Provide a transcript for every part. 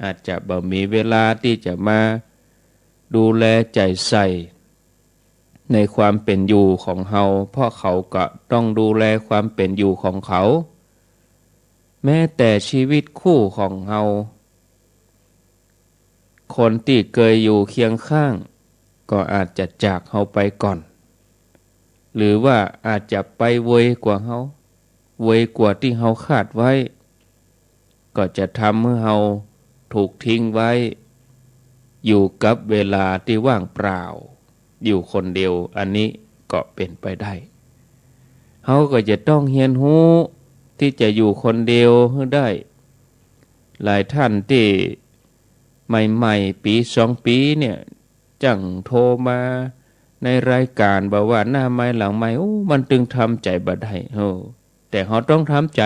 อาจจะบ่มีเวลาที่จะมาดูแลใจใส่ในความเป็นอยู่ของเฮาเพราะเขาก็ต้องดูแลความเป็นอยู่ของเขาแม้แต่ชีวิตคู่ของเฮาคนที่เคยอยู่เคียงข้างก็อาจจะจากเฮาไปก่อนหรือว่าอาจจะไปไวกว่าเฮาไวกว่าที่เฮาคาดไว้ก็จะทำให้เฮาถูกทิ้งไว้อยู่กับเวลาที่ว่างเปล่าอยู่คนเดียวอันนี้ก็เป็นไปได้เฮาก็จะต้องเรียนรู้ที่จะอยู่คนเดียวให้ได้หลายท่านที่ใหม่ๆปี2 ปีเนี่ยจังโทรมาในรายการบอกว่าหน้าใหม่หลังใหม่โอ้มันตึงทำใจบ่ได้แต่เฮาต้องทำใจ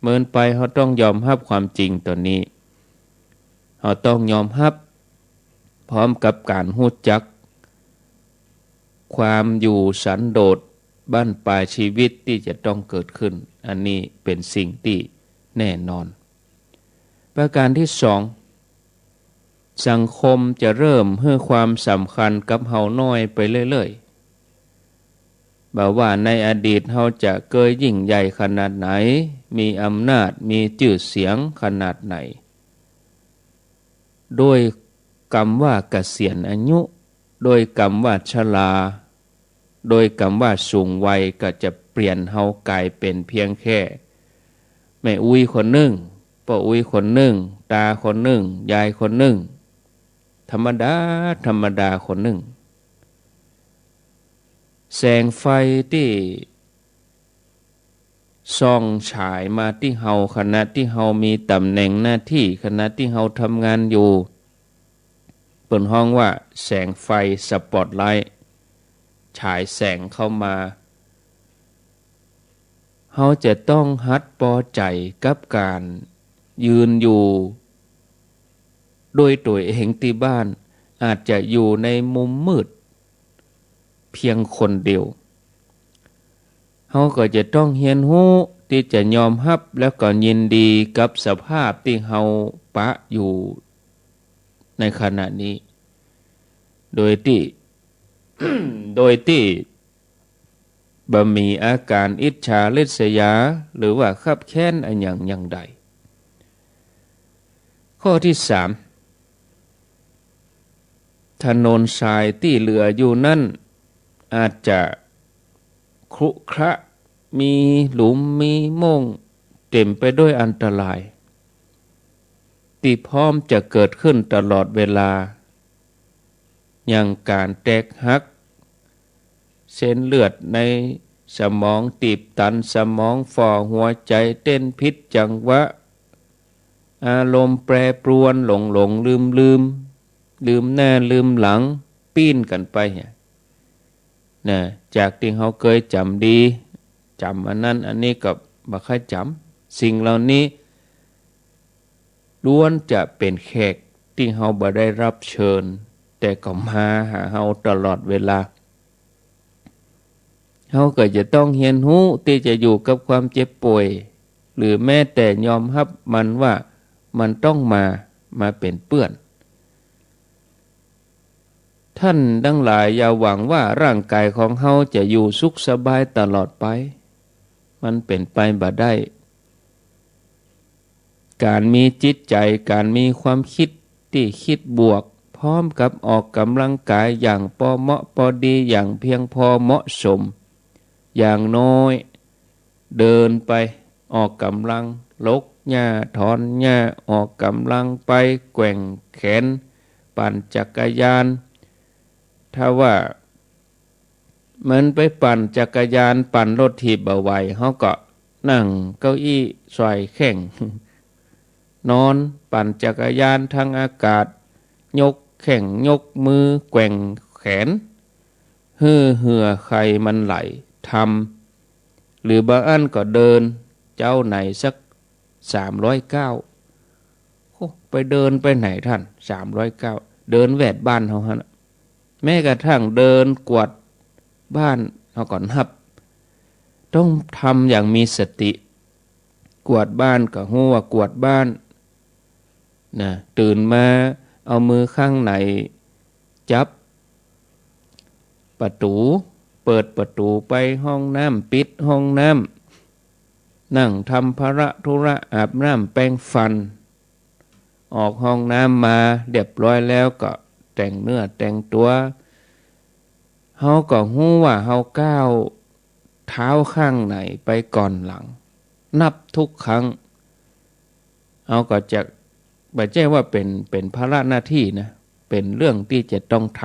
เมินไปเฮาต้องยอมรับความจริงตัวนี้เฮาต้องยอมรับพร้อมกับการรู้จักความอยู่สันโดษบั้นปลายชีวิตที่จะต้องเกิดขึ้นอันนี้เป็นสิ่งที่แน่นอนประการที่2สังคมจะเริ่มให้ความสำคัญกับเฮาน้อยไปเรื่อยๆบอกว่าในอดีตเฮาจะเคยยิ่งใหญ่ขนาดไหนมีอำนาจมีชื่อเสียงขนาดไหนโดยคำว่าเกษียณอายุโดยคำว่าชราโดยคำว่าสูงวัยก็จะเปลี่ยนเฮากลายเป็นเพียงแค่แม่อุ้ยคนหนึ่งป้าอุ้ยคนหนึ่งตาคนหนึ่งยายคนหนึ่งธรรมดาคนหนึ่งแสงไฟที่ส่องฉายมาที่เฮาขณะที่เฮามีตำแหน่งหน้าที่ขณะที่เฮาทำงานอยู่เปิดห้องว่าแสงไฟสปอตไลท์ฉายแสงเข้ามาเฮาจะต้องหัดพอใจกับการยืนอยู่ด้วยตัวเองที่บ้านอาจจะอยู่ในมุมมืดเพียงคนเดียวเฮาก็จะต้องเรียนรู้ที่จะยอมรับแล้วก็ยินดีกับสภาพที่เฮาปะอยู่ในขณะนี้โดยที่ บ่มีอาการอิจฉาริษยาหรือว่าคับแค้นอันอย่างใดข้อที่3ถนนทรายที่เหลืออยู่นั่นอาจจะครุขระมีหลุมมีโม่งเต็มไปด้วยอันตรายที่พร้อมจะเกิดขึ้นตลอดเวลาอย่างการแตกหักเส้นเลือดในสมองตีบตันสมองฝ่อหัวใจเต้นผิดจังหวะอารมณ์แปรปรวนหลงลืมหน้าลืมหลังปีนกันไปนะจากที่เขาเคยจำดีจำอันนั้นอันนี้ก็บ่ค่อยจำสิ่งเหล่านี้ล้วนจะเป็นแขกที่เขาบ่ได้รับเชิญแต่ก็มาหาเขาตลอดเวลาเขาก็จะต้องเรียนรู้ที่จะอยู่กับความเจ็บป่วยหรือแม้แต่ยอมรับมันว่ามันต้องมาเป็นเปื้อนท่านทั้งหลายอย่าหวังว่าร่างกายของเขาจะอยู่สุขสบายตลอดไปมันเป็นไปบ่ได้การมีจิตใจการมีความคิดที่คิดบวกพร้อมกับออกกำลังกายอย่างพอเหมาะพอดีอย่างเพียงพอเหมาะสมอย่างน้อยเดินไปออกกำลังลกหญ้าถอนหญ้าออกกำลังไปแกว่งแขนปั่นจักรยานถ้าว่ามันไปปั่นจักรยานปั่นรถถีบเอาไว้เขาก็นั่งเก้าอี้สอยแข้งนอนปั่นจักรยานทางอากาศยกแข้งยกมือแกว่งแขนเหือใครมันไหลทำหรือบางอันก็เดินเจ้าไหนสัก309ไปเดินไปไหนท่าน309เดินแวดบ้านเขาฮะแม้กระทั่งเดินกวาดบ้านเขาก่อนนับต้องทำอย่างมีสติกวาดบ้านก็หัวกวาดบ้าน นะตื่นมาเอามือข้างไหนจับประตูเปิดประตูไปห้องน้ำปิดห้องน้ำนั่งทำภาระธุระอาบน้ำแปรงฟันออกห้องน้ำมาเรียบร้อยแล้วก็แต่งเนื้อแต่งตัวเฮาก็ฮู้ว่าเฮาก้าวเท้าข้างไหนไปก่อนหลังนับทุกครั้งเฮาก็จะไม่ใช่ว่าเป็นภาระหน้าที่นะเป็นเรื่องที่จะต้องท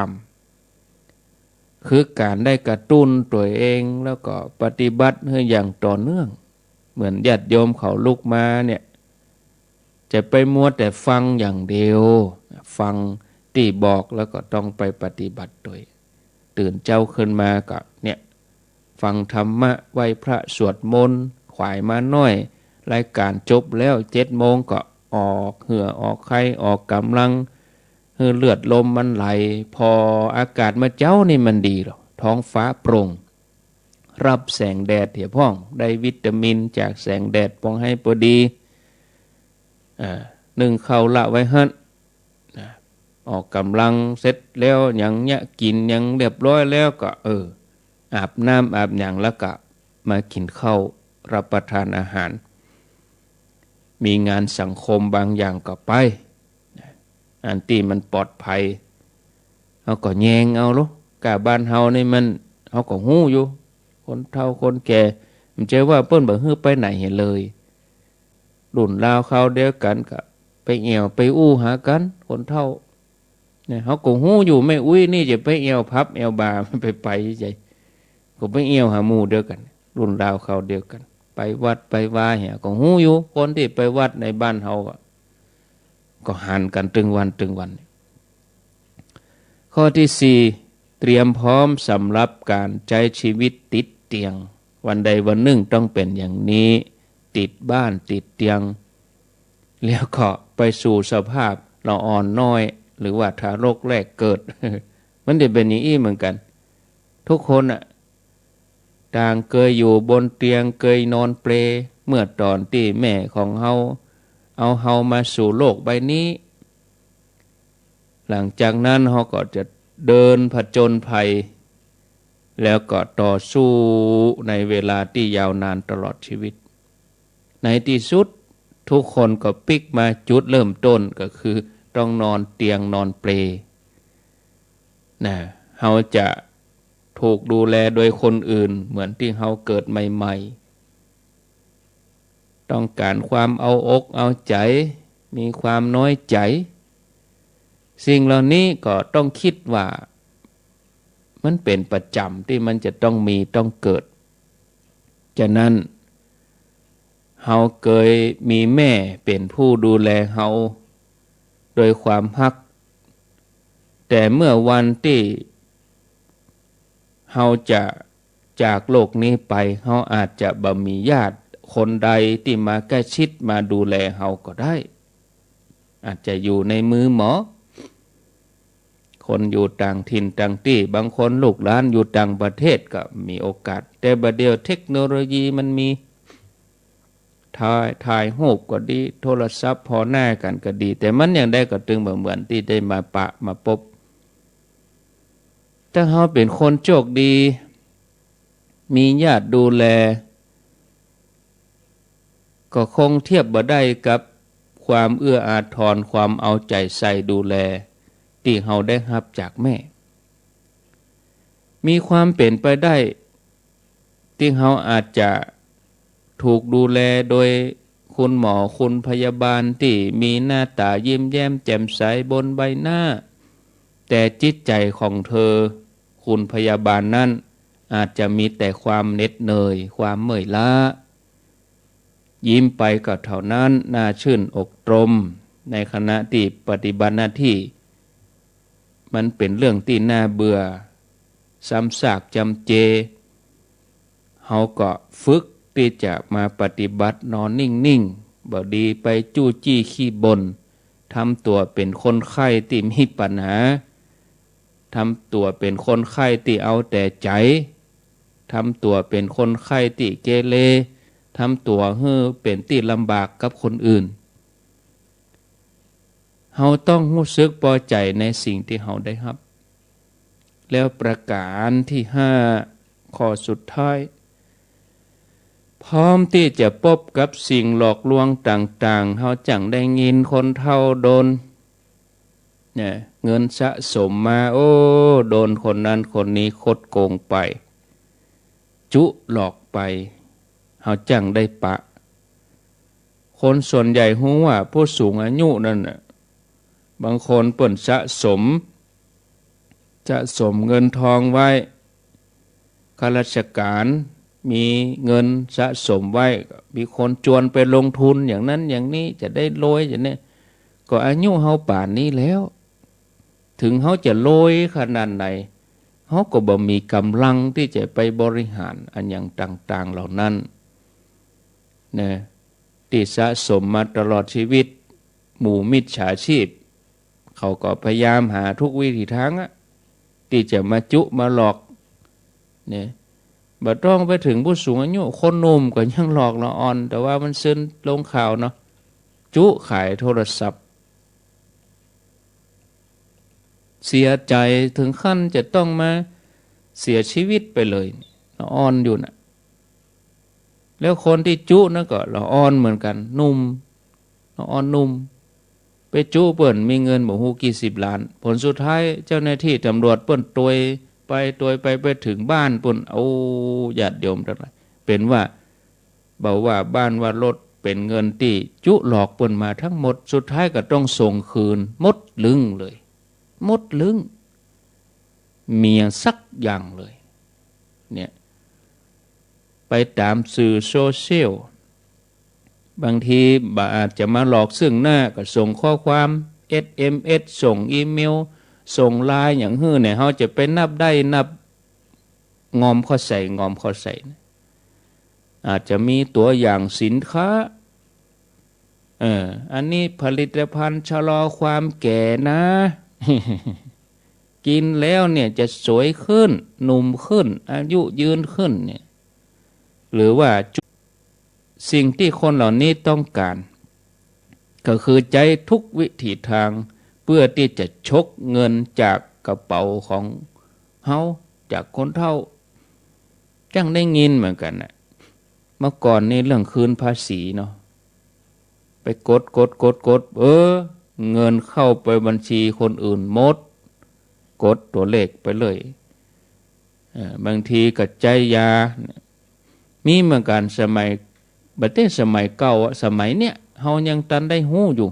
ำคือการได้กระตุ้นตัวเองแล้วก็ปฏิบัติให้อย่างต่อเนื่องเหมือนญาติโยมเขาลุกมาเนี่ยจะไปมัวแต่ฟังอย่างเดียวฟังที่บอกแล้วก็ต้องไปปฏิบัติตัวตื่นเจ้าขึ้นมาก็เนี่ยฟังธรรมะไหว้พระสวดมนต์ขวายมาน้อยรายการจบแล้ว7 โมงก็ออกเหื่อออกไข้ออกกำลังเลือดลมมันไหลพออากาศมาเจ้านี่มันดีหรอกท้องฟ้าโปร่งรับแสงแดดเถี่ยพ่องได้วิตามินจากแสงแดดป้องให้พอดีนึ่งข้าวละไว้หั่นออกกำลังเสร็จแล้วอย่างเนี้ยกินอย่างเรียบร้อยแล้วก็อาบน้ำอาบอย่างแล้วก็มากินข้าวรับประทานอาหารมีงานสังคมบางอย่างก็ไปอันที่มันปลอดภัยเขาก็แยงเอาลูกกะบ้านเฮานี่มันเขาก็หู้อยู่คนเฒ่าคนแก่มันเจอว่าเปิ้นบ่ฮื้อไปไหนเห็นเลยรุ่นราวเขาเดียวกันก็ไปเอวไปอู้หากันคนเฒ่าเนี่ยเขาก็หู้อยู่ไม่อุ้ยนี่จะไปเอวพับเอวบาไปใจก็ไปเอวหาหมู่เดียวกันรุ่นราวเขาเดียวกันไปวัดไปว่าเหี่ยก็หู้อยู่คนที่ไปวัดในบ้านเฮาก็หันกันตึงวันข้อที่4เตรียมพร้อมสำหรับการใช้ชีวิตติดเตียงวันใดวันหนึ่งต้องเป็นอย่างนี้ติดบ้านติดเตียงแล้วก็ไปสู่สภาพเราอ่อนน้อยหรือว่าทารกแรกเกิด มันจะเป็นอย่างนี้เหมือนกันทุกคนต่างเคยอยู่บนเตียงเคยนอนเปลเมื่อตอนที่แม่ของเฮาเอาเฮามาสู่โลกใบนี้หลังจากนั้นเฮาก็จะเดินผจญภัยแล้วก็ต่อสู้ในเวลาที่ยาวนานตลอดชีวิตในที่สุดทุกคนก็ปิกมาจุดเริ่มต้นก็คือต้องนอนเตียงนอนเปลนะเฮาจะถูกดูแลโดยคนอื่นเหมือนที่เฮาเกิดใหม่ๆต้องการความเอาอกเอาใจมีความน้อยใจสิ่งเหล่านี้ก็ต้องคิดว่ามันเป็นประจำที่มันจะต้องมีต้องเกิดฉะนั้นเฮาเคยมีแม่เป็นผู้ดูแลเฮาโดยความฮักแต่เมื่อวันที่เฮาจะจากโลกนี้ไปเฮาอาจจะบ่มีญาติคนใดที่มาใกล้ชิดมาดูแลเฮาก็ได้อาจจะอยู่ในมือหมอคนอยู่ต่างถิ่นต่างที่บางคนลูกหลานอยู่ต่างประเทศก็มีโอกาสแต่บัดเดียวเทคโนโลยีมันมีถ่ายรูปก็ดีโทรศัพท์พอหน้ากันก็ดีแต่มันยังได้ก็ตึงเหมือนที่ได้มาปะมาพบถ้าเราเป็นคนโชคดีมีญาติดูแลก็คงเทียบบ่ได้กับความเอื้ออาทรความเอาใจใส่ดูแลที่เราได้รับจากแม่มีความเป็นไปได้ที่เราอาจจะถูกดูแลโดยคุณหมอคุณพยาบาลที่มีหน้าตายิ้มแย้มแจ่มใสบนใบหน้าแต่จิตใจของเธอคุณพยาบาลนั้นอาจจะมีแต่ความเหน็ดเหนื่อยความเมื่อยล้ายิ้มไปก็เท่านั้นน่าชื่นอกตรมในขณะที่ปฏิบัติหน้าที่มันเป็นเรื่องที่น่าเบื่อซ้ำซากจำเจเฮาก็ฝึกที่จะมาปฏิบัตินอนนิ่งๆบ่ดีไปจู้จี้ขี้บ่นทำตัวเป็นคนไข้ที่มีปัญหาทำตัวเป็นคนไข้ที่เอาแต่ใจทำตัวเป็นคนไข้ที่เกเรทำตัวเป็นที่ลำบากกับคนอื่น เราต้องรู้สึกพอใจในสิ่งที่เราได้รับแล้วประการที่5ข้อสุดท้ายพร้อมที่จะพบกับสิ่งหลอกลวงต่างๆเราจังได้ยินคนเฒ่าโดนเนี่ยเงินสะสมมาโอ้โดนคนนั้นคนนี้คดโกงไปจุหลอกไปเขาจังได้ปะคนส่วนใหญ่รู้ว่าผู้สูงอายุนั่นน่ะบางคนเปิ่นสะสมเงินทองไว้ข้าราชการมีเงินสะสมไว้มีคนชวนไปลงทุนอย่างนั้นอย่างนี้จะได้รวยอย่างนี้ก็อายุเฮาป่านนี้แล้วถึงเขาจะรวยขนาดไหนเขาก็บ่มีกำลังที่จะไปบริหารอันอย่างต่างๆเหล่านั้นนะที่สะสมมาตลอดชีวิตหมู่มิจฉาชีพเขาก็พยายามหาทุกวิถีทางที่จะมาจุมาหลอกเนี่ยบ่ต้องไปถึงผู้สูงอายุคนหนุ่มก็ยังหลอกละอ่อนแต่ว่ามันซึนลงข่าวเนาะจุขายโทรศัพท์เสียใจถึงขั้นจะต้องมาเสียชีวิตไปเลยละอ่อนอยู่นะแล้วคนที่จุนั่นก็ละอ่อนเหมือนกันนุ่มละอ่อนนุ่มไปจุเปิ้นมีเงินบ่ฮู้กี่10 ล้านผลสุดท้ายเจ้าหน้าที่ตำรวจเปิ้นตวยไปถึงบ้านเปิ้นเอาญาติโยมทั้งหลายเป็นว่าเบาว่าบ้านว่ารถเป็นเงินที่จุหลอกเปิ้นมาทั้งหมดสุดท้ายก็ต้องส่งคืนหมดลึงเลยหมดลึงเมียสักอย่างเลยเนี่ยไปตามสื่อโซเชียลบางทีอาจจะมาหลอกซึ่งหน้าก็ส่งข้อความ SMS ส่งอีเมลส่งไลน์อย่างฮื้อเนี่ยเขาจะไปนับได้นับงอมข้อใส่อาจจะมีตัวอย่างสินค้าอันนี้ผลิตภัณฑ์ชะลอความแก่นะ กินแล้วเนี่ยจะสวยขึ้นหนุ่มขึ้นอายุยืนขึ้นเนี่ยหรือว่าสิ่งที่คนเหล่านี้ต้องการก็คือใจทุกวิถีทางเพื่อที่จะฉกเงินจากกระเป๋าของเฮาจากคนเฒ่าจังได้ยินเหมือนกันนะเมื่อก่อนนี่เรื่องคืนภาษีเนาะไปกดเงินเข้าไปบัญชีคนอื่นหมดกดตัวเลขไปเลยบางทีก็ใจยามีเหมือนกันสมัยสมัยเก่าสมัยเนี้ยเฮายังตันได้หู้อยู่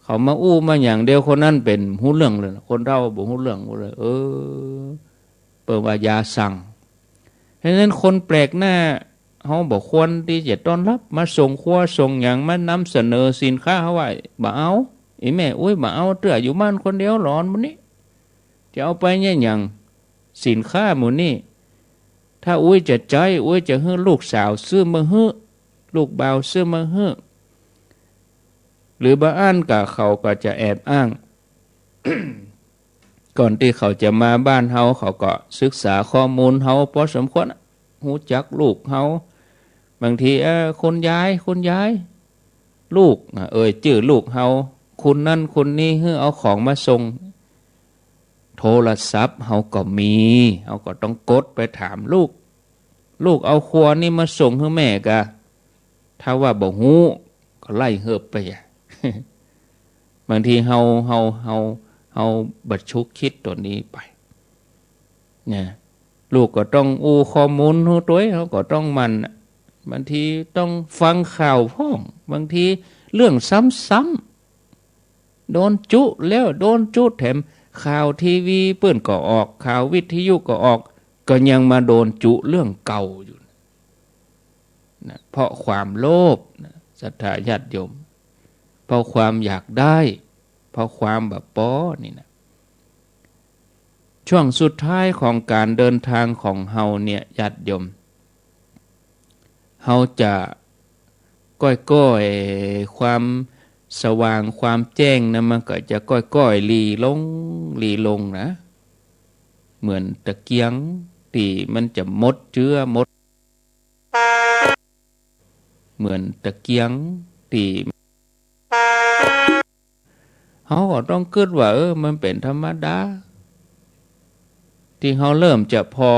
เขามาอู้มาอย่างเดียวคนนั้นเป็นหู้เรื่องเลยคนเราบ่หู้เรื่องเลยเปิดว่ายาสั่งเพราะฉะนั้นคนแปลกหน้าเฮาบ่ควรที่จะต้อนรับมาส่งครัวส่งอย่างมานำเสนอสินค้าเฮาไว้บ่เอาอีแม่บ่เอาเตื้ออยู่บ้านคนเดียวหลอนมื้อนี้จะเอาไปเนี่ยหยังสินค้าหมู่นี้ถ้าจะใจจะให้ลูกสาวซื้อมาให้ลูกบ่าวซื้อมาให้หรือบางอันกับเขาก็จะแอบอ้าง ก่อนที่เขาจะมาบ้านเฮาเขาก็ศึกษาข้อมูลเฮาพอสมควรรู้จักลูกเฮาบางทีคนย้ายลูกชื่อลูกเฮาคุณนั่นคุณนี่ให้เอาของมาส่งโทรศัพท์เฮาก็มีเฮาก็ต้องกดไปถามลูกเอาครัวนี่มาส่งให้แม่กะถ้าว่าบ่ฮู้ก็ไล่เหิบไป บางทีเฮาบัดชุกคิดตัวนี้ไปเนี่ยลูกก็ต้องข้อมูลรู้ตัวเขาก็ต้องมันบางทีต้องฟังข่าวพ้องบางทีเรื่องซ้ำๆโดนจุแล้วโดนจุแถมข่าวทีวีเปื้อนก็ออกข่าววิทยุก็ออกก็ยังมาโดนจุเรื่องเก่าอยู่นะเพราะความโลภนะศรัทธาญาติโยมเพราะความอยากได้เพราะความแบบป้อนี่นะช่วงสุดท้ายของการเดินทางของเฮาเนี่ยญาติโยมเฮาจะก้อยความสว่างความแจ้งนะมันก็จะก้อยลีลงนะเหมือนตะเกียงที่มันจะหมดเชื้อหมดเหมือนตะเกียงที่ เขาก็ต้องคิดว่ามันเป็นธรรมดาที่เขาเริ่มจะพอ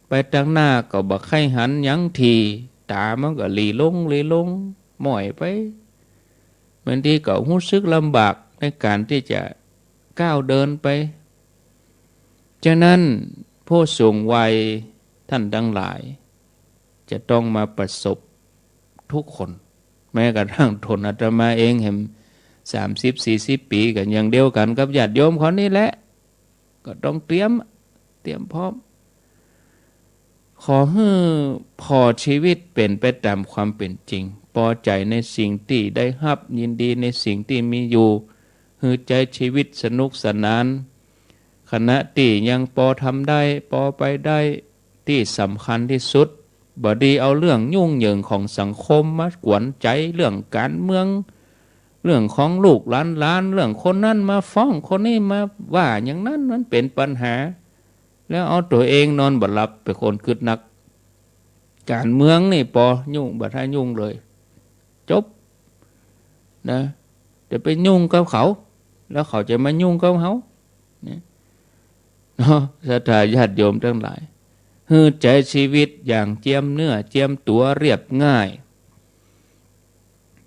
ไปตั้งหน้าก็บักไข่หันยังทีตามันก็หลีลงหม่อยไปบางทีก็รู้สึกลำบากในการที่จะก้าวเดินไปฉะนั้นผู้สูงวัยท่านทั้งหลายจะต้องมาประสบทุกคนแม้กระทั่งทนอาตมาเองเห็น30-40 ปีกันอย่างเดียวกันกับญาติโยมเขานี่แหละก็ต้องเตรียมพร้อมขอให้พอชีวิตเป็นไปตามความเป็นจริงพอใจในสิ่งที่ได้รับยินดีในสิ่งที่มีอยู่ให้ใจชีวิตสนุกสนานขณะที่ยังพอทำได้พอไปได้ที่สำคัญที่สุดบ่ดีเอาเรื่องยุ่งเหยิงของสังคมมากวนใจเรื่องการเมืองเรื่องของลูกหลานเรื่องคนนั้นมาฟ้องคนนี้มาว่าอย่างนั้นมันเป็นปัญหาแล้วเอาตัวเองนอนบ่หลับเป็นคนคิดนักการเมืองนี่พอยุ่งบ่ถ้ายุ่งเลยจบนะจะไปยุ่งกับเขาแล้วเขาจะมายุ่งกับเขาเนี่ยศรัทธาญาติโยมทั้งหลายฮือใจชีวิตอย่างเจียมเนื้อเจียมตัวเรียบง่าย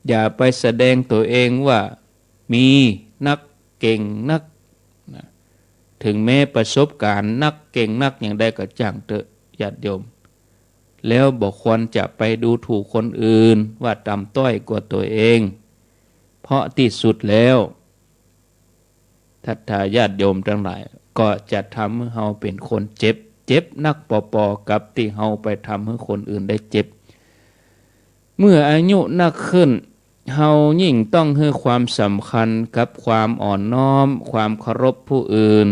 อย่าไปแสดงตัวเองว่ามีนักเก่งนักนะถึงแม้ประสบการณ์นักเก่งนักอย่างใดก็จ้างเถอะญาติโยมแล้วบอกควรจะไปดูถูกคนอื่นว่าต่ำต้อยกว่าตัวเองเพราะที่สุดแล้วศรัทธาญาติโยมทั้งหลายก็จะทำให้เราเป็นคนเจ็บนักปอกับที่เราไปทำให้คนอื่นได้เจ็บเมื่ออายุนักขึ้นเฮายิ่งต้องให้ความสำคัญกับความอ่อนน้อมความเคารพผู้อื่น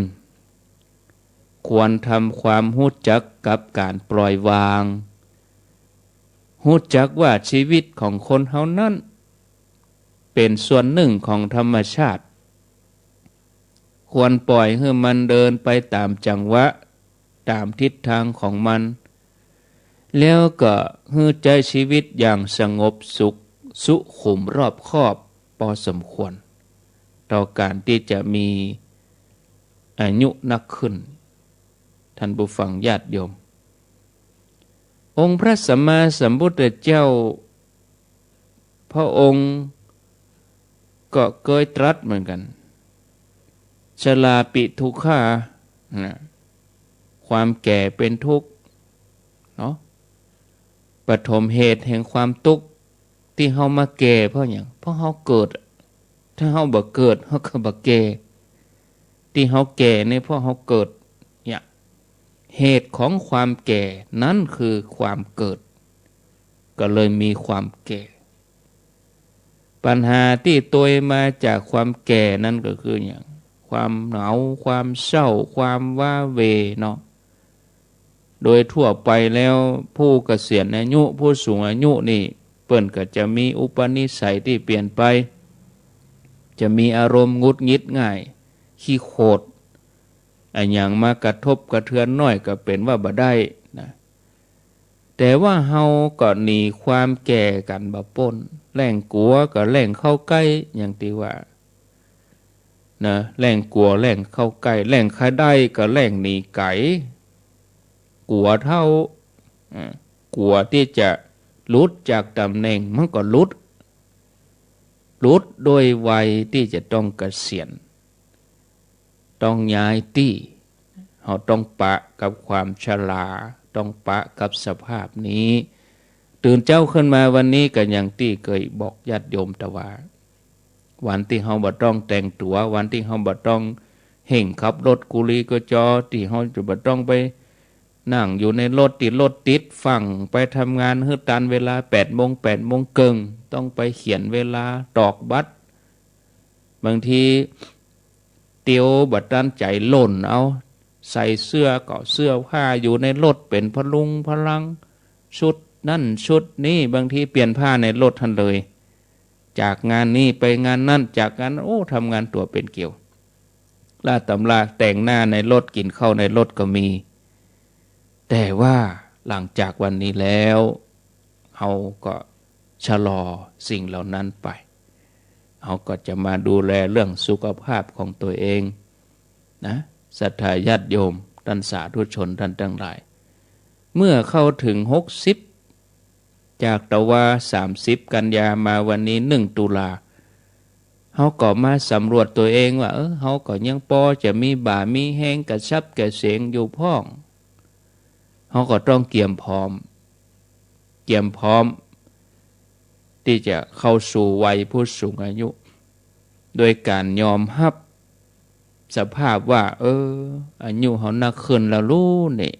ควรทำความรู้จักกับการปล่อยวางรู้จักว่าชีวิตของคนเฮานั้นเป็นส่วนหนึ่งของธรรมชาติควรปล่อยให้มันเดินไปตามจังหวะตามทิศทางของมันแล้วก็ให้ใจชีวิตอย่างสงบสุขุมรอบคอบพอสมควรต่อการที่จะมีอายุนักขึ้นท่านผู้ฟังญาติโยมองค์พระสัมมาสัมพุทธเจ้าพระองค์ก็เคยตรัสเหมือนกันชราปิทุกขานะความแก่เป็นทุกข์เนาะปฐมเหตุแห่งความทุกข์ที่เฮามาแก่เพราะหยังเพราะเฮาเกิดถ้าเฮาบ่เกิดเฮาก็บ่แก่ที่เฮาแก่นี่เพราะเฮาเกิดเนี่ยเหตุของความแก่นั้นคือความเกิดก็เลยมีความแก่ปัญหาที่ตัวมาจากความแก่นั้นก็คืออย่างความเหงาความเศร้าความว้าเหวเนาะโดยทั่วไปแล้วผู้เกษียณอายุผู้สูงอายุนี่เปิ้นก็จะมีอุปนิสัยที่เปลี่ยนไปจะมีอารมณ์งุดหงิดง่ายขี้โคตรอย่างมากระทบกระเทือนน้อยก็เป็นว่าบ่ได้นะแต่ว่าเฮาก็หนีความแก่กันบ่พ้นแล่งกลัวก็แล่งเข้าใกล้อย่างที่ว่านะแล่งกลัวแล่งเข้าใกล้แล่งใครได้ก็แล่งหนีไก่กลัวเท่ากลัวที่จะหลุดจากตำแหน่งมันก็หลุดโดยวัยที่จะต้องเกษียณต้องย้ายที่เราต้องปะกับความชราต้องปะกับสภาพนี้ตื่นเจ้าขึ้นมาวันนี้ก็อย่างที่เคยบอกญาติโยมตะว่าวันที่เราบ่ต้องแต่งตัววันที่เราบ่ต้องเห่งขับรถกุลีก็จอที่เราจะบ่ต้องไปนั่งอยู่ในรถติดฟังไปทำงานให้ตันเวลา8 โมงเกิงต้องไปเขียนเวลาตอกบัตรบางทีเตียวบัดตันใจหล่นเอาใส่เสื้อก็เสื้อผ้าอยู่ในรถเป็นพลุงพลังชุดนั่นชุดนี้บางทีเปลี่ยนผ้าในรถทันเลยจากงานนี้ไปงานนั่นจากงานทำงานตัวเป็นเกี่ยวล่าตำราแต่งหน้าในรถกินข้าวในรถก็มีแต่ว่าหลังจากวันนี้แล้วเราก็ชะลอสิ่งเหล่านั้นไป เขาก็จะมาดูแลเรื่องสุขภาพของตัวเองนะศรัทธาญาติโยมท่านสาธุชนท่านทั้งหลายเมื่อเข้าถึง60จากตะวา30กันยามาวันนี้1ตุลาเขาก็มาสำรวจตัวเองว่าเขาก็ยังพอจะมีบ่ามีแห้งกระชับกระเสงอยู่พ้องเขาก็ต้องเตรียมพร้อมที่จะเข้าสู่วัยผู้สูงอายุโดยการยอมรับสภาพว่าอายุเขานักขึ้นแล้วรู้นี่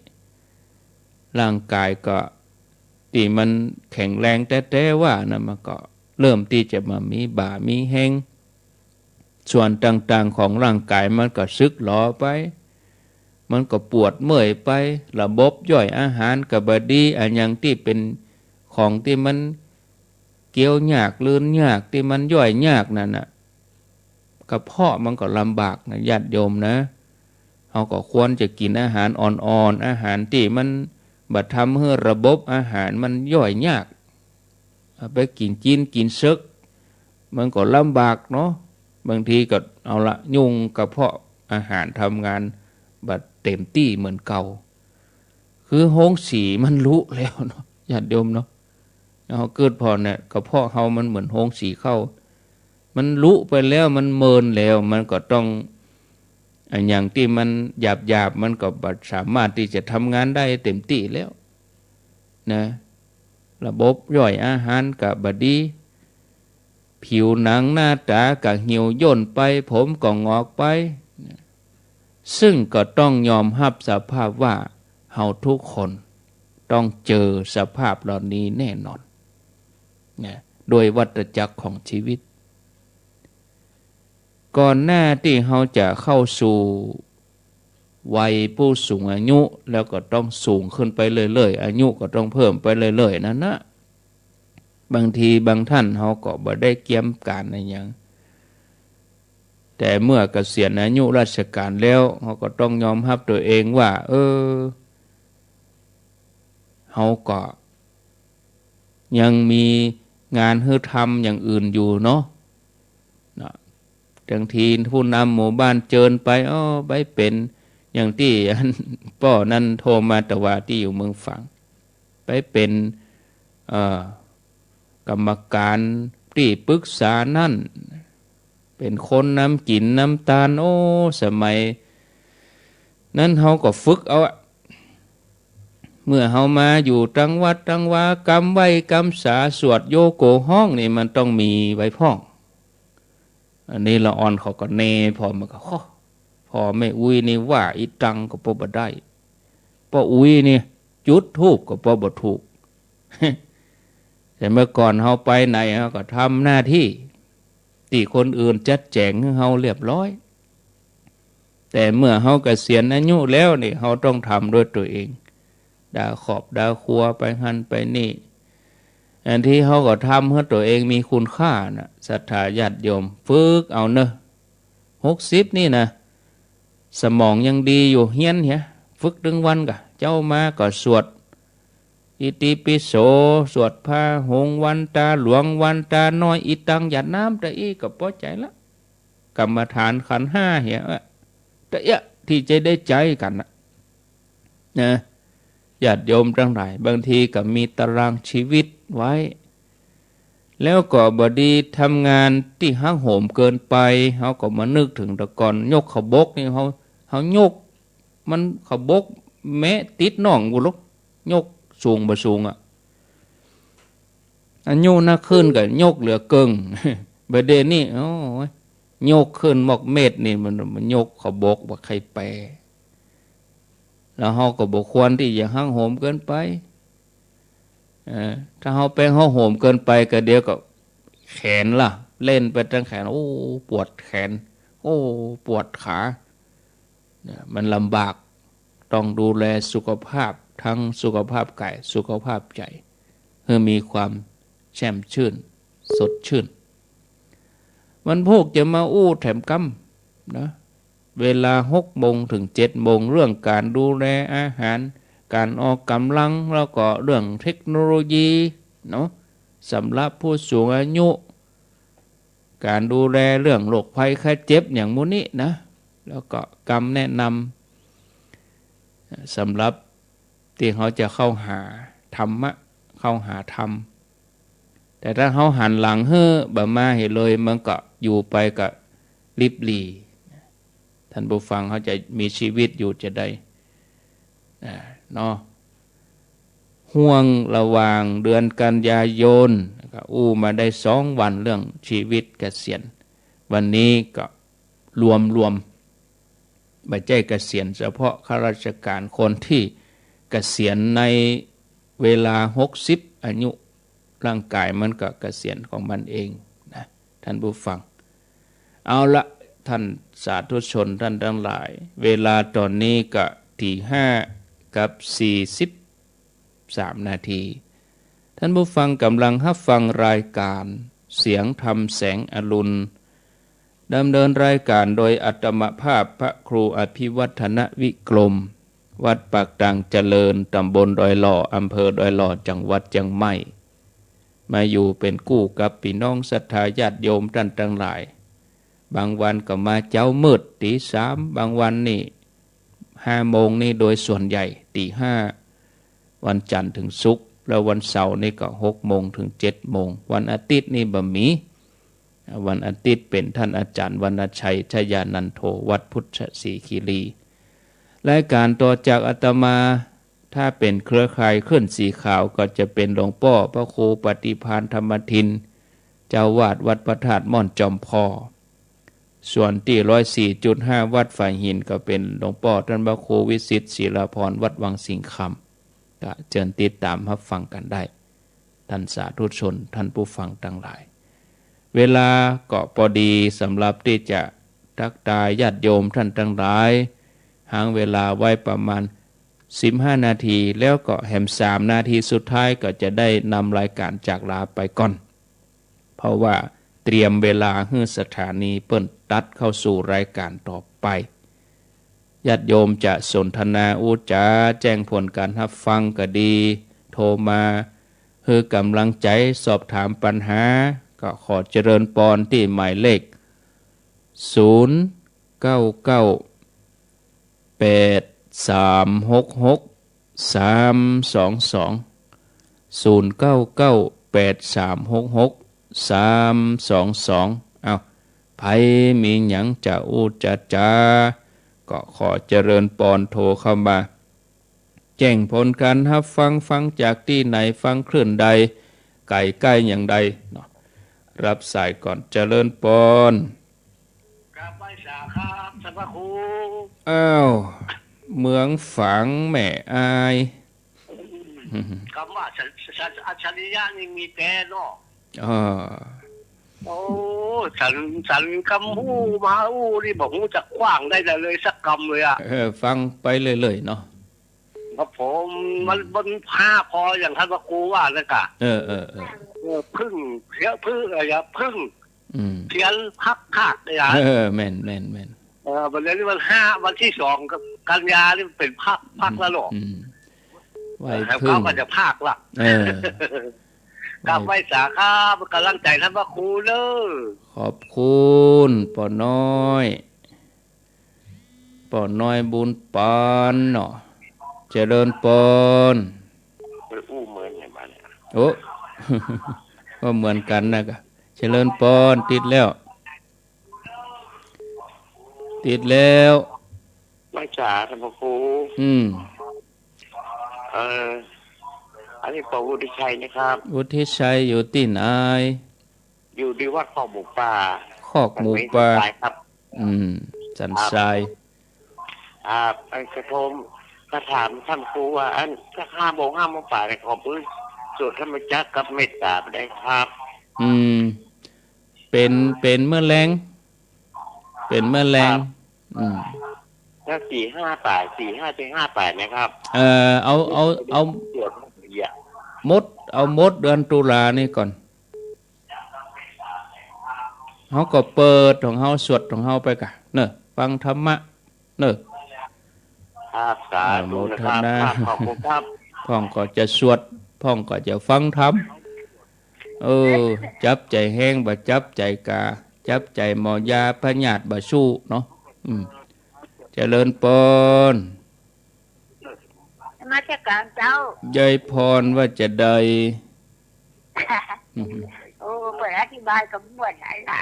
ร่างกายก็ที่มันแข็งแรงแต่ว่านะมันก็เริ่มที่จะมามีบ่ามีแห้งส่วนต่างๆของร่างกายมันก็สึกหรอไปมันก็ปวดเมื่อยไประบบย่อยอาหารก็บ่ดีอันยังที่เป็นของที่มันเกี่ยวยากลื่นยากที่มันย่อยยากนั่นน่ะกระเพาะมันก็ลำบากนะญาติโยมนะเราก็ควรจะกินอาหารอ่อนๆอาหารที่มันบัดทำให้ระบบอาหารมันย่อยยากไปกินจีนกินซึกมันก็ลำบากเนาะบางทีก็เอาละยุ่งกระเพาะอาหารทำงานบัดเต็มที่เหมือนเก่าคือโฮงสีมันรู้แล้วเนาะญาติโยมเนาะเราเกิดพอเนี่ยกระเพาะเรามันเหมือนโฮงสีเข้ามันรู้ไปแล้วมันเมินแล้วมันก็ต้องอย่างที่มันหยาบมันก็บัดสามารถที่จะทำงานได้เต็มที่แล้วนะระบบย่อยอาหารกับบดีผิวหนังหน้าตาก็เหี่ยวย่นไปผมก็งอกไปซึ่งก็ต้องยอมรับสภาพว่าเฮาทุกคนต้องเจอสภาพเหล่านี้แน่นอนนะโดยวัฏจักรของชีวิตก่อนหน้าที่เฮาจะเข้าสู่วัยผู้สูงอายุแล้วก็ต้องสูงขึ้นไปเรื่อยๆอายุก็ต้องเพิ่มไปเรื่อยๆนั่นนะบางทีบางท่านเฮาก็บ่ได้เกี่ยมการอะไรอย่างแต่เมื่อเกษียณอายุราชการแล้วเฮาก็ต้องยอมรับตัวเองว่าเฮาก็ยังมีงานให้ทำอย่างอื่นอยู่เนาะบางทีผู้นำหมู่บ้านเจิญไปไปเป็นอย่างที่ป้อนั่นโทรมาแต่ว่าที่อยู่เมืองฝางไปเป็นกรรมการที่ปรึกษานั่นเป็นคนน้ำกินน้ำตาลสมัยนั้นเขาก็ฝึกเอาเมื่อเขามาอยู่จังวัดจังวากรรมไหวกรรมสาสวดโยโกห้องนี่มันต้องมีไว้พ้องอันนี้ละอ่อนเขาก็เนพอมันก็พอไม่อุ้ยนี่ว่าอีตังก็ปบได้พออุ้ยนี่จุดทูบก็ปบถูกแต่เมื่อก่อนเขาไปไหนเขาก็ทำหน้าที่ที่คนอื่นจัดแจงให้เขาเรียบร้อยแต่เมื่อเขาเกษียณอายุแล้วนี่เขาต้องทำด้วยตัวเองด่าขอบด่าครัวไปหันไปนี่อันที่เขาก็ทำให้ตัวเองมีคุณค่านะศรัทธาญาติโยมฝึกเอาเนอะ60นี่นะสมองยังดีอยู่เฮียนเนี่ยฝึกดึงวันกะเจ้ามาก็สวดอิติปิโสสวดพาหงวันตาหลวงวันตาน้อยอิตังหยาดน้ำแต่อีก็พอใจละกรรมฐานขันธ์5เหี้ยแต่ที่จะได้ใจกันนะญาติโยมทั้งหลายบางทีก็มีตารางชีวิตไว้แล้วก็บดีทำงานที่หักโหมเกินไปเขาก็มานึกถึงแต่ก่อนยกขบกนี่เขายกมันขบกแม้ติดน่องกูลูกยกสูงบ่สูงอันโยน่าขึ้นกับยกเหลือเกิงประเด็นนี่ยกขึ้นหมอกเม็ดนี่มันยกขบกว่าใครแปรแล้วเขาก็บอกควรที่อย่าหักโหมเกินไปถ้าเขาไปเขาโหมเกินไปก็เดี๋ยวก็แขนล่ะเล่นไปทั้งแขนปวดแขนปวดขามันลำบากต้องดูแลสุขภาพทั้งสุขภาพกายสุขภาพใจเพื่อมีความแช่มชื่นสดชื่นมันพวกจะมาแถมกำนะเวลา6 โมงถึง 7 โมงเรื่องการดูแลอาหารการออกกำลังแล้วก็เรื่องเทคโนโลยีเนาะสำหรับผู้สูงอายุ การดูแลเรื่องโรคภัยไข้เจ็บอย่างมูนี้นะแล้วก็กรรมแนะนำสำหรับที่เขาจะเข้าหาธรรมะเข้าหาธรรมแต่ถ้าเขาหันหลังเฮ้อบะมาเห็นเลยมันก็อยู่ไปก็ลิบหลีท่านผู้ฟังเขาจะมีชีวิตอยู่จะได้เนาะห่วงระหว่างเดือนกันยายนก็มาได้2 วันเรื่องชีวิตเกษียณวันนี้ก็รวมไม่ใช่เกษียณเฉพาะข้าราชการคนที่เกษียณในเวลา60อายุร่างกายมันก็เกษียณของมันเองนะท่านผู้ฟังเอาละท่านสาธุชนท่านทั้งหลายเวลาตอนนี้ก็ที่5:43 นาทีท่านผู้ฟังกำลังรับฟังรายการเสียงธรรมแสงอรุณดำเนินรายการโดยอัตมภาพพระครูอภิวัฒนวิกรมวัดปากตังเจริญตำบลดอยหล่ออำเภอดอยหล่อจังหวัดเชียงใหม่มาอยู่เป็นกู้กับพี่น้องศรัทธาญาติโยมท่านทั้งหลายบางวันก็มาเจ้ามืดตี 3บางวันนี่5 โมงนี่โดยส่วนใหญ่ตี 5วันจันทร์ถึงศุกร์แล้ววันเสาร์นี่ก็6 โมงถึง7 โมงวันอาทิตย์นี่บ่มีวันอาทิตย์เป็นท่านอาจารย์วรรณชัยชยานันโทวัดพุทธศรีคีรีรายการต่อจากอาตมาถ้าเป็นเครือข่ายขึ้นสีขาวก็จะเป็นหลวงพ่อพระครูปฏิภาณธรรมทินเจ้าวาดวัดพระธาตุม่อนจอมพอส่วนที่ 104.5 วัดฝ่ายหินก็เป็นหลวงพ่อท่านพระครูวิสิทธิ์ศิลาภรณ์วัดวังสิงห์คำก็เชิญติดตามรับฟังกันได้ท่านสาธุชนท่านผู้ฟังทั้งหลายเวลาก็พอดีสำหรับที่จะทักทายญาติโยมท่านทั้งหลายหางเวลาไว้ประมาณ15 นาทีแล้วก็แหม3 นาทีสุดท้ายก็จะได้นำรายการจากลาไปก่อนเพราะว่าเตรียมเวลาให้สถานีเปิ้นตัดเข้าสู่รายการต่อไปญาติโยมจะสนทนาอุจาแจ้งผลการรับฟังก็ดีโทรมาเพื่อกำลังใจสอบถามปัญหาก็ขอเจริญพรที่หมายเลข0998366322เอาไผมีหยังจะอุจจาก็ขอเจริญพรโทรเข้ามาแจ้งผลการรับฟังจากที่ไหนฟังคลื่นใดไก่ใกล้อย่างใดเนาะรับสายก่อนเจริญพรกราบไหว้สาครับท่านพระครูอ้าวเมืองฝังแม่อายคำว่าอัจฉริยะนี่มีแต่เนาะโอ้สันคำหูมาอู้นี่บอกหูจะกว้างได้เลยสักคำเลยอ่ะฟังไปเลยๆเนาะครับผมมันบนผ้าพออย่างท่านพระครูว่านะกะพึ่งเสียพึ่งอะไรพึ่งเสียนพักเลยอ่ะแม่นวันนี้วันที่2กันยานี่เป็นพักแล้วหรอไว้พึ่งเขาก็จะพักละกลับไว้สาครับกำลังใจท่านพระครูเด้อขอบคุณป่อน้อยบุญปานเนาะเจริญพรอู้เหมือนไงบ้านโอ้ก็เหมือนกันนะก็เจริญพรติดแล้วไม่จ่าท่านพระครูอันนี้ปวุฒิชัยนะครับวุฒิชัยอยู่ที่ไหนอยู่ที่วัดคอกหมูป่าครับสันทรายไอ้กระทมกระถามท่านครูว่าอันถ้า5 โมงป่าเนี่ยขอพื้นสุดธรรมจักรกับเมตตาไปได้ครับเป็นเมื่อแรงถ้า4-5 ป่าย4-5 ป่ายนะครับเอามดเดือนตุลานี่ก่อนเฮาก็เปิดของเฮาสวดของเฮาไปกะเนอะฟังธรรมะเนอะครับสาธุนะครับขอบคุณครับพ่องก็จะสวดพ่องก็จะฟังธรรมจับใจแห้งบ่จับใจกา จับใจหมอยาพญาติบะสู้เนาะเจริญปนมาจากการเจ้ายายพรว่าจะได้โอ้เปิดอธิบายกับหมวดไหนล่ะ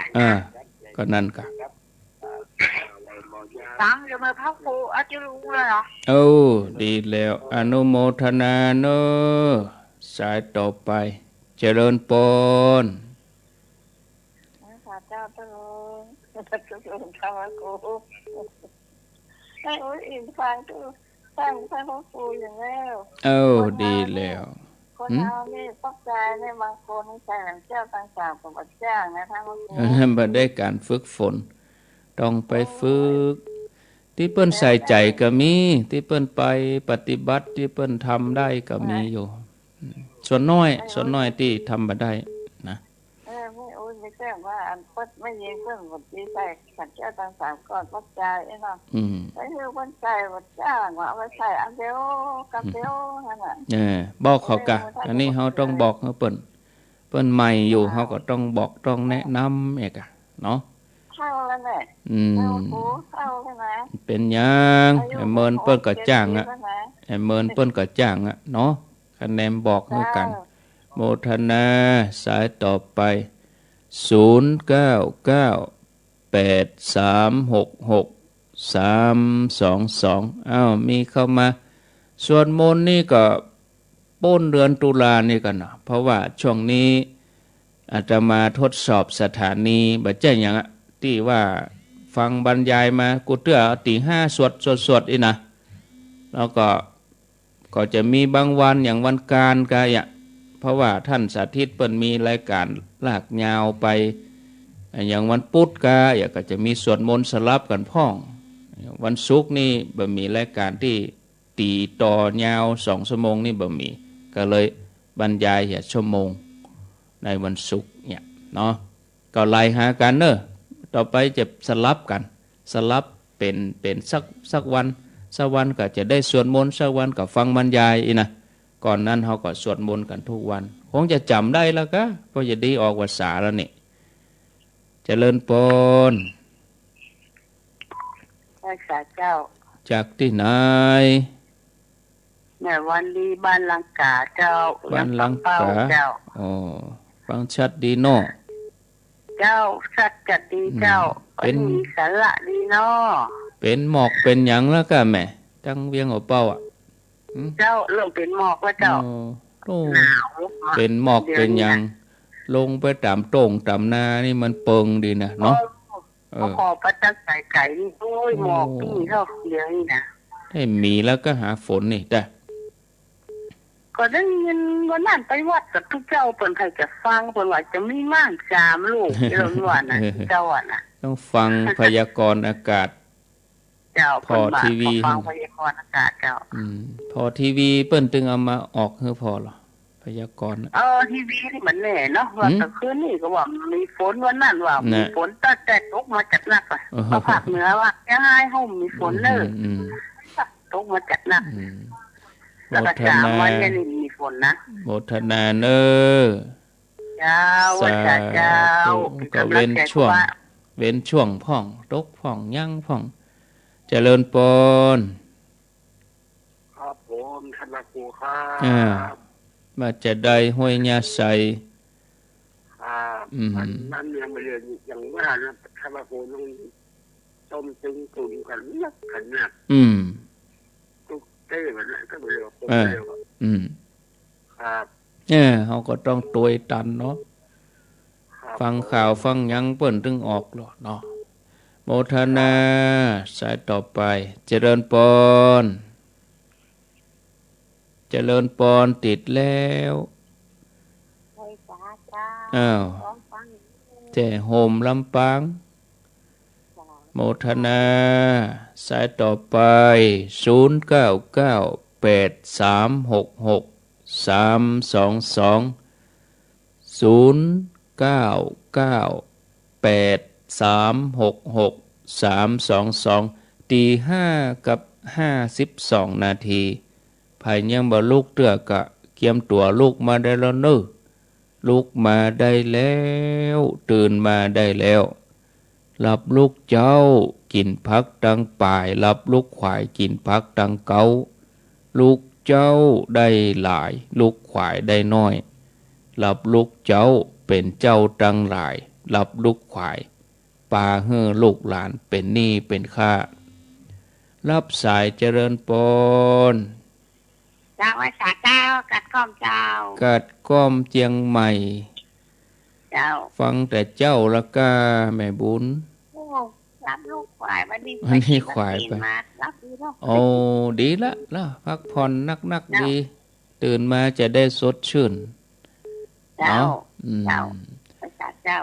ก็นั่นค่ะตั้งจะมาพักปูอาจะรู้เลยเหรอดีแล้วอนุโมทนาเนอะสายต่อไปเจริญปนข้าเจ้าตลอดจะลงทำอะไรกูให้โอ้ยอินฟังตัวฟังพ่อปูอย่างแล้วดีแล้วคนเอานี่ปักใจในบางคนใส่หลังเจ้าต่างๆกับเจ้านะท่านพ่อปูนั่นบ่ได้การฝึกฝนต้องไปฝึกที่เปิ้นใส่ใจก็มีที่เปิ้นไปปฏิบัติที่เปิ้นทำได้ก็มีอยู่ส่วนน้อยที่ทำมาได้นะไม่โอ้ยไม่แจ้งว่าอันเปิ้นไม่ยิงเปิ้นหมดที่ใส่ขันเจ้าต่างๆก่อนปักใจเนาะไม่คือเปิ้นใส่หมดเจ้าว่าเอาไปใส่อันเดียวกับเดียวนั่นแหละบอกเขากะอันนี้เขาต้องบอกเขาเปิ้นใหม่อยู่เขาก็ต้องบอกต้องแนะนำเอกอะเนาะเข้าแล้วแหละเข้าใช่ไหมเป็นยังไอ้เมินเปิ้นก็จ้างอ่ะไอ้เมินเปิ้นก็จ้างอ่ะเนาะคะแนนบอกให้กันโมทนาสายต่อไป0998366322มีเข้ามาส่วนมนต์นี่ก็ต้นเดือนตุลานี่กันเนาะเพราะว่าช่วงนี้อาจจะมาทดสอบสถานีบัดเจ้าอย่างอ่ะที่ว่าฟังบรรยายมากูเตื้อตีห้าสวดอีนะแล้วก็จะมีบางวันอย่างวันการกายะเพราะว่าท่านสาธิตเปิ้นมีรายการลากยาวไปอย่างวันพุธกายะก็จะมีสวดมนต์สลับกันพ่องวันศุกร์นี่บ่มีรายการที่ตีต่อยาว2 ชั่วโมงนี่บ่มีก็เลยบรรยายชั่วโมงในวันศุกร์เนี่ยเนาะก็ไล่หากันเนอะต่อไปจะสลับกันสลับเป็นสักวันสักวันก็จะได้สวดมนต์สักวันก็ฟังบรรยายอีนะก่อนนั้นเขาก็สวดมนต์กันทุกวันคงจะจำได้แล้วก็เพราะจะดีออกภาษาแล้วนี่เจริญปนรักษาเจ้าจากที่ไหนเนี่ยวันดีบ้านลังกาเจ้าบ้านลังกาฟังชัดดีเนาะเจ้าชัดจัดดีเจ้าเป็นสาระดีเนาะเป็นหมอกเป็นหยังแล้วก็แม่จังเวียงหัวเป้าอ่ะเจ้าเริ่มเป็นหมอกแล้วเจ้าหนาวเป็นหมอกเป็นหยังลงไปตามโต่งตามนานี่มันเปิงดีนะเนาะขอประจักษ์ไก่นี่โอ้ยหมอกนี่เท่าเดียวนี่นะให้มีแล้วก็หาฝนนี่แต่ก็ได้ยินวันนั้นไปวัดกับทุกเจ้าเปิดใครจะฟังเปิดว่าจะมีม่าน3 ลูกที่เราว่าน่ะเจ้าน่ะต้องฟังพยากรณ์อากาศเจ้าพอทีวีฟังพยากรณ์อากาศเจ้าพอทีวีเปิ้นตึงเอามาออกคือพอหรอพยากรณ์ทีวีนี่มันแน่เนาะว่าแต่คืนนี้ก็ว่ามีฝนวันนั้นว่ามีฝนแต่ตกมาจัดหนักอ่ะภาคเหนือว่ายังไงเฮามีฝนเด้อตกมาจัดหนักแล้วก็3 วันนี้มีฝนนะโมทนาเนอเจ้าเจ้าก็เว้นช่วงพ่องตกพ่องยั่งพ่องเจริญปนครับผมท่านครูครับมาจะได้ห้วยยาใสนั่นยังไม่เรียนอย่างว่านะท่านครูต้องต้มจึงตุ่นกันนักขนาดทุกเต้มันก็ไม่เร็วครับเขาก็ต้องตัวตันเนาะฟังข่าวฟังยังเปิ้นตึงออกหรอเนาะโมทนาสายต่อไปเจริญปนเจริญปนติดแล้วแจ่โฮมลำปางโมทนาสายต่อไป0998366322 ตี 5 กับ 52 นาทีภายยังบ่ลูกเตื้อกะเกียมตัวลูกมาได้แล้วเนอะลูกมาได้แล้วตื่นมาได้แล้ว รับลูกเจ้ากินพักดังป่ายรับลูกขวายกินพักดังเกาลูกเจ้าได้หลายลูกขวายได้น้อยรับลูกเจ้าเป็นเจ้าดังหลายรับลูกขวายปาเฮือลูกหลานเป็นหนี้เป็นค่ารับสายเจริญปนเจ้าไว้สาเจ้ากัดก้อมเจ้ากัดก้อมเจียงใหม่เจ้าฟังแต่เจ้าละกาแม่บุญรับลูกขวายวันนี้ขวายไปรับดีแล้วโอ้ดีละพักผ่อนนักดีตื่นมาจะได้สดชื่นเจ้าเจ้าไปสาเจ้า